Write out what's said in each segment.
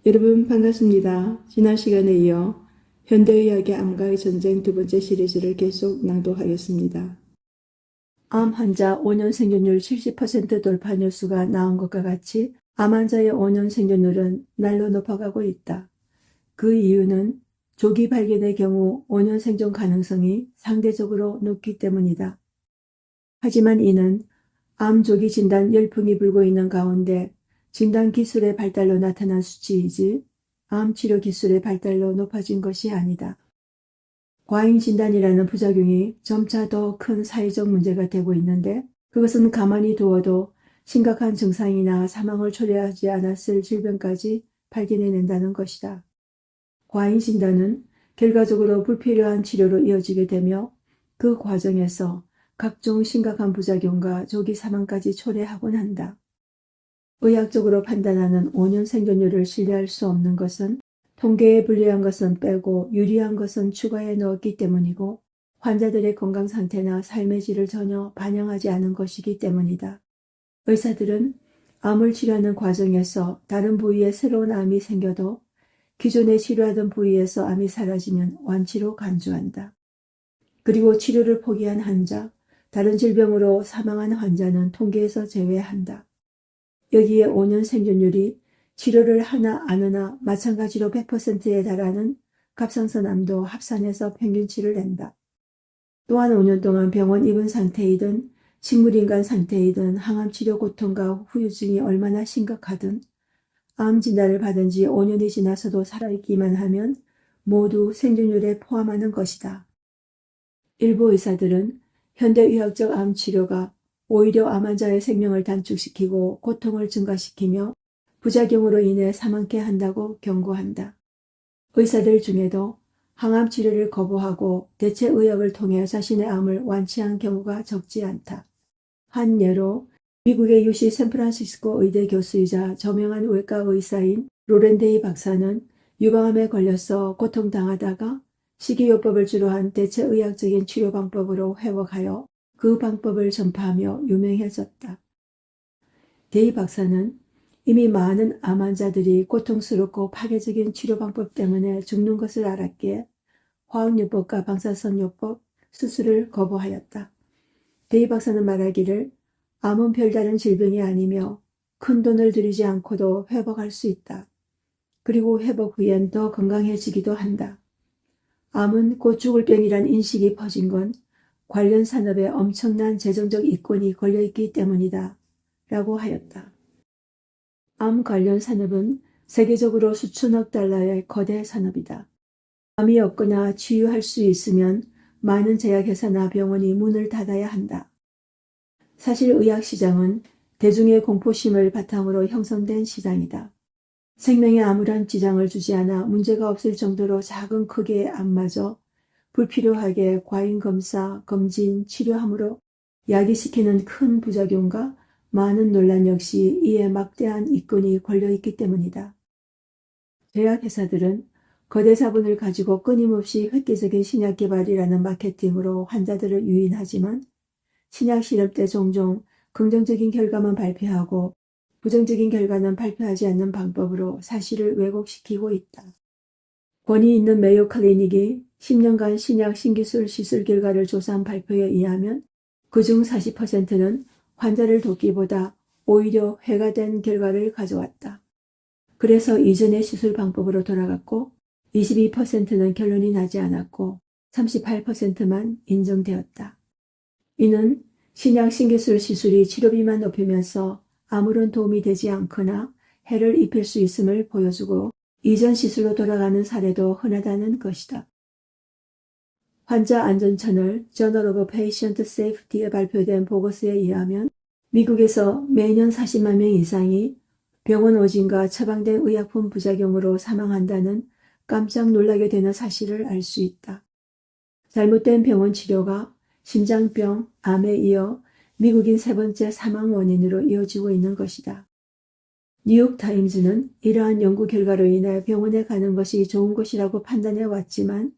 여러분 반갑습니다. 지난 시간에 이어 현대의학의 암과의 전쟁 두 번째 시리즈를 계속 낭독하겠습니다. 암 환자 5년 생존율 70% 돌파 뉴스가 나온 것과 같이 암 환자의 5년 생존율은 날로 높아가고 있다. 그 이유는 조기 발견의 경우 5년 생존 가능성이 상대적으로 높기 때문이다. 하지만 이는 암 조기 진단 열풍이 불고 있는 가운데 진단 기술의 발달로 나타난 수치이지 암 치료 기술의 발달로 높아진 것이 아니다. 과잉 진단이라는 부작용이 점차 더 큰 사회적 문제가 되고 있는데 그것은 가만히 두어도 심각한 증상이나 사망을 초래하지 않았을 질병까지 발견해낸다는 것이다. 과잉 진단은 결과적으로 불필요한 치료로 이어지게 되며 그 과정에서 각종 심각한 부작용과 조기 사망까지 초래하곤 한다. 의학적으로 판단하는 5년 생존율을 신뢰할 수 없는 것은 통계에 불리한 것은 빼고 유리한 것은 추가해 넣었기 때문이고 환자들의 건강 상태나 삶의 질을 전혀 반영하지 않은 것이기 때문이다. 의사들은 암을 치료하는 과정에서 다른 부위에 새로운 암이 생겨도 기존에 치료하던 부위에서 암이 사라지면 완치로 간주한다. 그리고 치료를 포기한 환자, 다른 질병으로 사망한 환자는 통계에서 제외한다. 여기에 5년 생존율이 치료를 하나 안 하나 마찬가지로 100%에 달하는 갑상선암도 합산해서 평균치를 낸다. 또한 5년 동안 병원 입원 상태이든 식물인간 상태이든 항암치료 고통과 후유증이 얼마나 심각하든 암 진단을 받은 지 5년이 지나서도 살아있기만 하면 모두 생존율에 포함하는 것이다. 일부 의사들은 현대의학적 암 치료가 오히려 암 환자의 생명을 단축시키고 고통을 증가시키며 부작용으로 인해 사망케 한다고 경고한다. 의사들 중에도 항암 치료를 거부하고 대체 의학을 통해 자신의 암을 완치한 경우가 적지 않다. 한 예로 미국의 UC 샌프란시스코 의대 교수이자 저명한 외과 의사인 로렌데이 박사는 유방암에 걸려서 고통당하다가 식이요법을 주로 한 대체의학적인 치료 방법으로 회복하여 그 방법을 전파하며 유명해졌다. 데이 박사는 이미 많은 암 환자들이 고통스럽고 파괴적인 치료 방법 때문에 죽는 것을 알았기에 화학요법과 방사선요법, 수술을 거부하였다. 데이 박사는 말하기를 암은 별다른 질병이 아니며 큰 돈을 들이지 않고도 회복할 수 있다. 그리고 회복 후엔 더 건강해지기도 한다. 암은 곧 죽을 병이란 인식이 퍼진 건 관련 산업에 엄청난 재정적 이권이 걸려있기 때문이다. 라고 하였다. 암 관련 산업은 세계적으로 수천억 달러의 거대 산업이다. 암이 없거나 치유할 수 있으면 많은 제약회사나 병원이 문을 닫아야 한다. 사실 의학시장은 대중의 공포심을 바탕으로 형성된 시장이다. 생명에 아무런 지장을 주지 않아 문제가 없을 정도로 작은 크기의 암마저 불필요하게 과잉 검사, 검진, 치료함으로 야기시키는 큰 부작용과 많은 논란 역시 이에 막대한 이권이 걸려있기 때문이다. 제약회사들은 거대 자본을 가지고 끊임없이 획기적인 신약 개발이라는 마케팅으로 환자들을 유인하지만 신약 실험 때 종종 긍정적인 결과만 발표하고 부정적인 결과는 발표하지 않는 방법으로 사실을 왜곡시키고 있다. 권위 있는 메이오 클리닉이 10년간 신약 신기술 시술 결과를 조사한 발표에 의하면 그중 40%는 환자를 돕기보다 오히려 해가 된 결과를 가져왔다. 그래서 이전의 시술 방법으로 돌아갔고 22%는 결론이 나지 않았고 38%만 인정되었다. 이는 신약 신기술 시술이 치료비만 높이면서 아무런 도움이 되지 않거나 해를 입힐 수 있음을 보여주고 이전 시술로 돌아가는 사례도 흔하다는 것이다. 환자 안전처널 Journal of Patient Safety에 발표된 보고서에 의하면 미국에서 매년 40만 명 이상이 병원 오진과 처방된 의약품 부작용으로 사망한다는 깜짝 놀라게 되는 사실을 알 수 있다. 잘못된 병원 치료가 심장병, 암에 이어 미국인 세 번째 사망 원인으로 이어지고 있는 것이다. 뉴욕타임즈는 이러한 연구 결과로 인해 병원에 가는 것이 좋은 것이라고 판단해 왔지만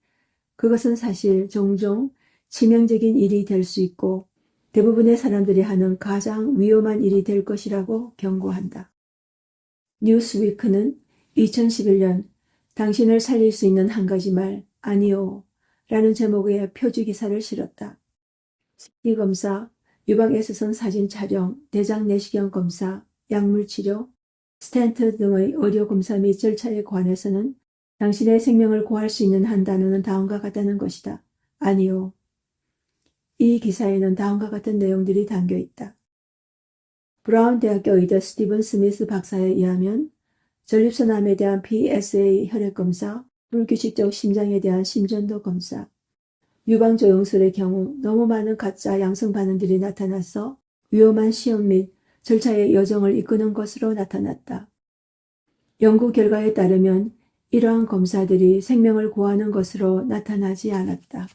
그것은 사실 종종 치명적인 일이 될 수 있고 대부분의 사람들이 하는 가장 위험한 일이 될 것이라고 경고한다. 뉴스위크는 2011년 당신을 살릴 수 있는 한 가지 말, 아니요. 라는 제목의 표지 기사를 실었다. CT 검사, 유방에서선 사진 촬영, 대장 내시경 검사, 약물 치료, 스텐트 등의 의료 검사 및 절차에 관해서는 당신의 생명을 구할 수 있는 한 단어는 다음과 같다는 것이다. 아니요. 이 기사에는 다음과 같은 내용들이 담겨 있다. 브라운 대학교 의대 스티븐 스미스 박사에 의하면 전립선암에 대한 PSA 혈액검사, 불규칙적 심장에 대한 심전도 검사, 유방조영술의 경우 너무 많은 가짜 양성 반응들이 나타나서 위험한 시험 및 절차의 여정을 이끄는 것으로 나타났다. 연구 결과에 따르면 이러한 검사들이 생명을 구하는 것으로 나타나지 않았다.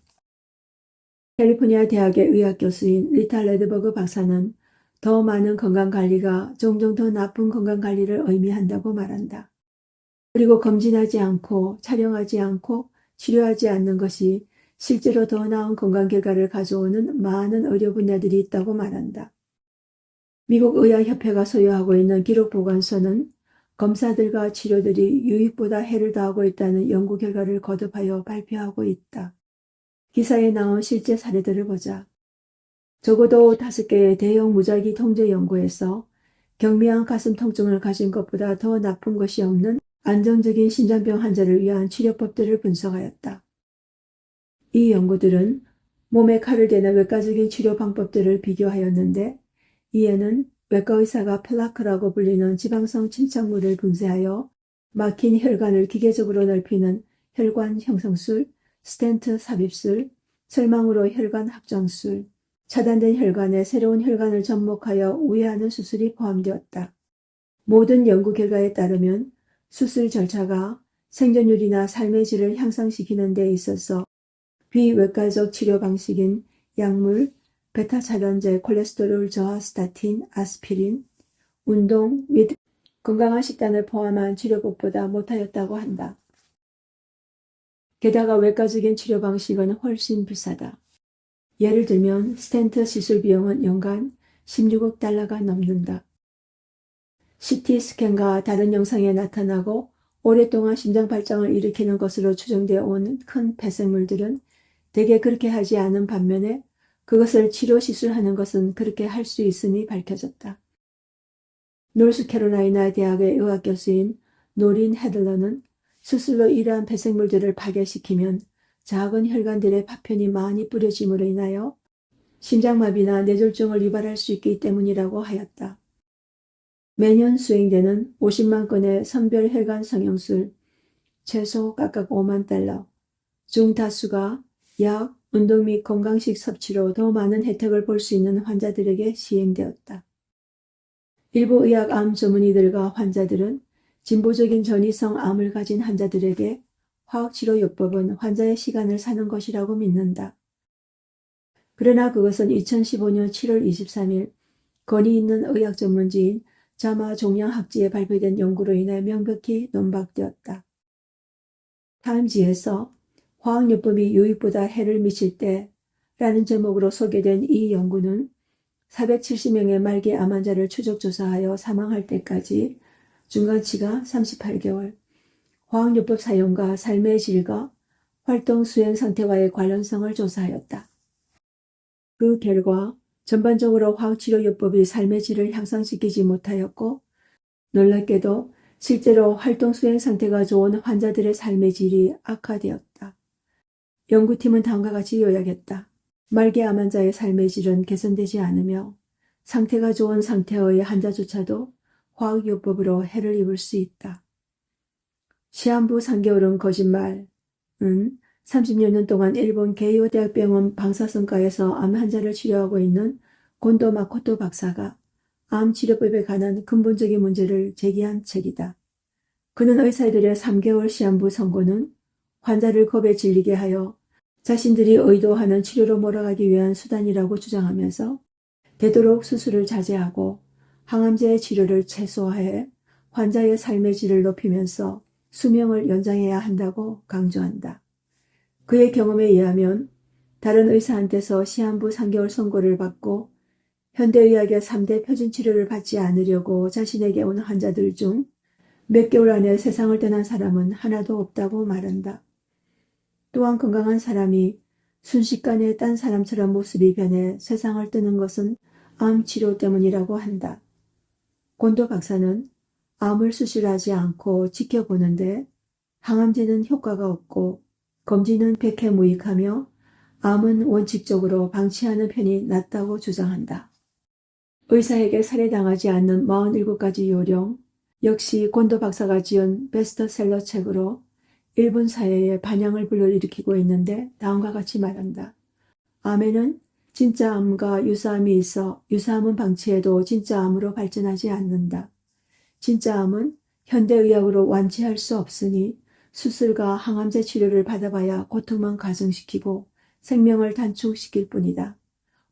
캘리포니아 대학의 의학 교수인 리타 레드버그 박사는 더 많은 건강관리가 종종 더 나쁜 건강관리를 의미한다고 말한다. 그리고 검진하지 않고 촬영하지 않고 치료하지 않는 것이 실제로 더 나은 건강 결과를 가져오는 많은 의료 분야들이 있다고 말한다. 미국 의학협회가 소유하고 있는 기록보관소는 검사들과 치료들이 유익보다 해를 더하고 있다는 연구 결과를 거듭하여 발표하고 있다. 기사에 나온 실제 사례들을 보자. 적어도 5개의 대형 무작위 통제 연구에서 경미한 가슴 통증을 가진 것보다 더 나쁜 것이 없는 안정적인 심장병 환자를 위한 치료법들을 분석하였다. 이 연구들은 몸에 칼을 대는 외과적인 치료 방법들을 비교하였는데 이에는 외과 의사가 플라크라고 불리는 지방성 침착물을 분쇄하여 막힌 혈관을 기계적으로 넓히는 혈관 형성술, 스텐트 삽입술, 철망으로 혈관 확장술, 차단된 혈관에 새로운 혈관을 접목하여 우회하는 수술이 포함되었다. 모든 연구 결과에 따르면 수술 절차가 생존율이나 삶의 질을 향상시키는 데 있어서 비외과적 치료 방식인 약물, 베타 차단제, 콜레스테롤 저하 스타틴, 아스피린, 운동 및 건강한 식단을 포함한 치료법보다 못하였다고 한다. 게다가 외과적인 치료 방식은 훨씬 비싸다. 예를 들면 스텐트 시술 비용은 연간 16억 달러가 넘는다. CT 스캔과 다른 영상에 나타나고 오랫동안 심장 발작을 일으키는 것으로 추정되어 온 큰 폐쇄물들은 대개 그렇게 하지 않은 반면에 그것을 치료 시술하는 것은 그렇게 할 수 있음이 밝혀졌다. 노스캐롤라이나 대학의 의학 교수인 노린 헤들러는 수술로 이러한 폐쇄물들을 파괴시키면 작은 혈관들의 파편이 많이 뿌려짐으로 인하여 심장마비나 뇌졸중을 유발할 수 있기 때문이라고 하였다. 매년 수행되는 50만 건의 선별 혈관 성형술, 최소 각각 5만 달러, 중 다수가 약, 운동 및 건강식 섭취로 더 많은 혜택을 볼 수 있는 환자들에게 시행되었다. 일부 의학 암 전문의들과 환자들은 진보적인 전이성 암을 가진 환자들에게 화학치료요법은 환자의 시간을 사는 것이라고 믿는다. 그러나 그것은 2015년 7월 23일 권위 있는 의학 전문지인 자마 종양학지에 발표된 연구로 인해 명백히 논박되었다. 타임지에서 화학요법이 유익보다 해를 미칠 때 라는 제목으로 소개된 이 연구는 470명의 말기 암 환자를 추적 조사하여 사망할 때까지 중간치가 38개월, 화학요법 사용과 삶의 질과 활동 수행 상태와의 관련성을 조사하였다. 그 결과 전반적으로 화학치료요법이 삶의 질을 향상시키지 못하였고 놀랍게도 실제로 활동 수행 상태가 좋은 환자들의 삶의 질이 악화되었다. 연구팀은 다음과 같이 요약했다. 말기 암 환자의 삶의 질은 개선되지 않으며 상태가 좋은 상태의 환자조차도 화학요법으로 해를 입을 수 있다. 시한부 3개월은 거짓말은 30여 년 동안 일본 게이오 대학병원 방사선과에서 암 환자를 치료하고 있는 곤도 마코토 박사가 암 치료법에 관한 근본적인 문제를 제기한 책이다. 그는 의사들의 3개월 시한부 선고는 환자를 겁에 질리게 하여 자신들이 의도하는 치료로 몰아가기 위한 수단이라고 주장하면서 되도록 수술을 자제하고 항암제의 치료를 최소화해 환자의 삶의 질을 높이면서 수명을 연장해야 한다고 강조한다. 그의 경험에 의하면 다른 의사한테서 시한부 3개월 선고를 받고 현대의학의 3대 표준 치료를 받지 않으려고 자신에게 온 환자들 중 몇 개월 안에 세상을 떠난 사람은 하나도 없다고 말한다. 또한 건강한 사람이 순식간에 딴 사람처럼 모습이 변해 세상을 떠는 것은 암 치료 때문이라고 한다. 곤도 박사는 암을 수술하지 않고 지켜보는데 항암제는 효과가 없고 검진은 백해무익하며 암은 원칙적으로 방치하는 편이 낫다고 주장한다. 의사에게 살해당하지 않는 47가지 요령, 역시 곤도 박사가 지은 베스트셀러 책으로 일본 사회에 반향을 불러일으키고 있는데 다음과 같이 말한다. 암에는 진짜 암과 유사암이 있어 유사암은 방치해도 진짜 암으로 발전하지 않는다. 진짜 암은 현대의학으로 완치할 수 없으니 수술과 항암제 치료를 받아봐야 고통만 가중시키고 생명을 단축시킬 뿐이다.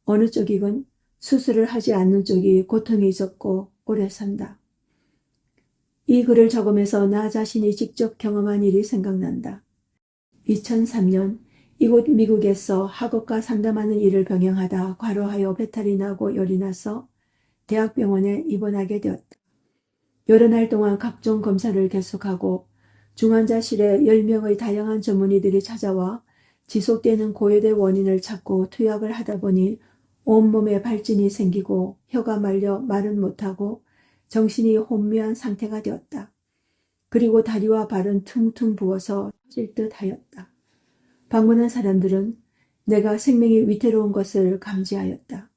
어느 쪽이건 수술을 하지 않는 쪽이 고통이 적고 오래 산다. 이 글을 적으면서 나 자신이 직접 경험한 일이 생각난다. 2003년 이곳 미국에서 학업과 상담하는 일을 병행하다 과로하여 배탈이 나고 열이 나서 대학병원에 입원하게 되었다. 여러 날 동안 각종 검사를 계속하고 중환자실에 10명의 다양한 전문의들이 찾아와 지속되는 고열의 원인을 찾고 투약을 하다 보니 온몸에 발진이 생기고 혀가 말려 말은 못하고 정신이 혼미한 상태가 되었다. 그리고 다리와 발은 퉁퉁 부어서 터질 듯 하였다. 방문한 사람들은 내가 생명이 위태로운 것을 감지하였다.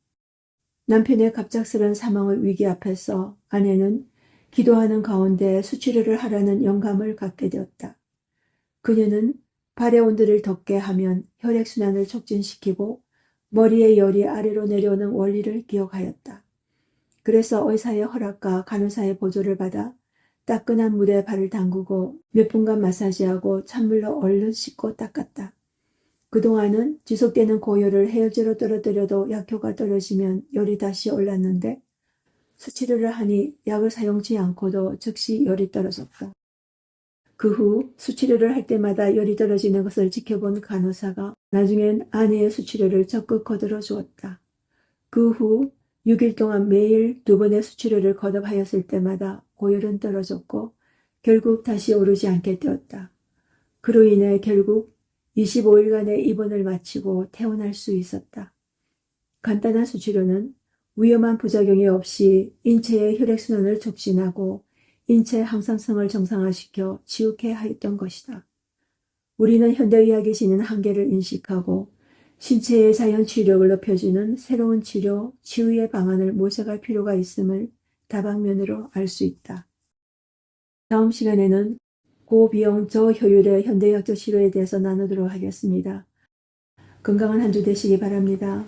남편의 갑작스런 사망의 위기 앞에서 아내는 기도하는 가운데 수치료를 하라는 영감을 갖게 되었다. 그녀는 발의 온도를 덮게 하면 혈액순환을 촉진시키고 머리의 열이 아래로 내려오는 원리를 기억하였다. 그래서 의사의 허락과 간호사의 보조를 받아 따끈한 물에 발을 담그고 몇 분간 마사지하고 찬물로 얼른 씻고 닦았다. 그동안은 지속되는 고열을 해열제로 떨어뜨려도 약효가 떨어지면 열이 다시 올랐는데 수치료를 하니 약을 사용치 않고도 즉시 열이 떨어졌다. 그 후 수치료를 할 때마다 열이 떨어지는 것을 지켜본 간호사가 나중엔 아내의 수치료를 적극 거들어 주었다. 그 후 6일 동안 매일 2번의 수치료를 거듭하였을 때마다 고열은 떨어졌고 결국 다시 오르지 않게 되었다. 그로 인해 결국 25일간의 입원을 마치고 퇴원할 수 있었다. 간단한 수치료는 위험한 부작용이 없이 인체의 혈액순환을 촉진하고 인체 항상성을 정상화시켜 치유케 하였던 것이다. 우리는 현대의학이 지닌 한계를 인식하고 신체의 자연치유력을 높여주는 새로운 치료, 치유의 방안을 모색할 필요가 있음을 다방면으로 알 수 있다. 다음 시간에는 고비용 저효율의 현대의학적 치료에 대해서 나누도록 하겠습니다. 건강한 한 주 되시기 바랍니다.